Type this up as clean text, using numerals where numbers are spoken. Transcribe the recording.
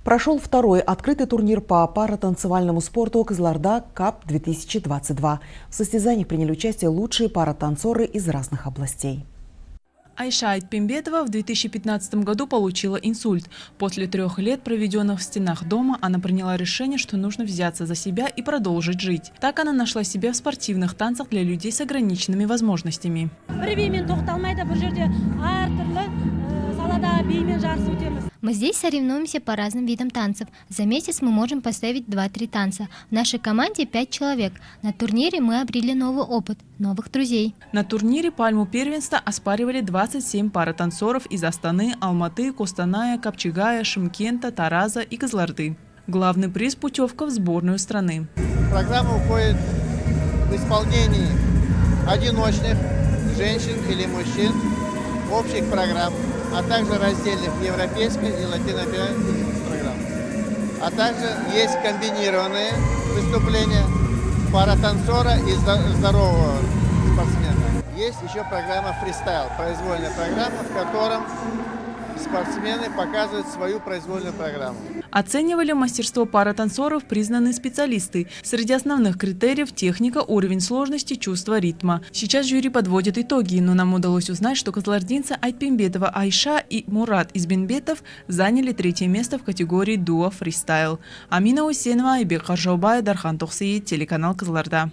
Прошел второй открытый турнир по паратанцевальному спорту «Кызылорда КАП-2022». В состязаниях приняли участие лучшие паратанцоры из разных областей. Айша Айтпимбетова в 2015 году получила инсульт. После 3 лет, проведенных в стенах дома, она приняла решение, что нужно взяться за себя и продолжить жить. Так она нашла себя в спортивных танцах для людей с ограниченными возможностями. Мы здесь соревнуемся по разным видам танцев. За месяц мы можем поставить 2-3 танца. В нашей команде 5 человек. На турнире мы обрели новый опыт, новых друзей. На турнире пальму первенства оспаривали 27 паратанцоров из Астаны, Алматы, Костаная, Капчагая, Шымкента, Тараза и Кызылорды. Главный приз – путевка в сборную страны. Программа уходит в исполнении одиночных женщин или мужчин, общих программ, а также раздельных европейской и латиноамериканской программ. А также есть комбинированные выступления паратанцора и здорового спортсмена. Есть еще программа фристайл, произвольная программа, в котором спортсмены показывают свою произвольную программу. Оценивали мастерство паратанцоров признанные специалисты. Среди основных критериев – техника, уровень сложности, чувство ритма. Сейчас жюри подводит итоги, но нам удалось узнать, что кызылординцы Айтпимбетова Айша и Мурат Избенбетов заняли 3-е место в категории дуо фристайл. Амина Усенова, Айбек Харжаубай, Дархан Тухсиев, телеканал Кызылорда.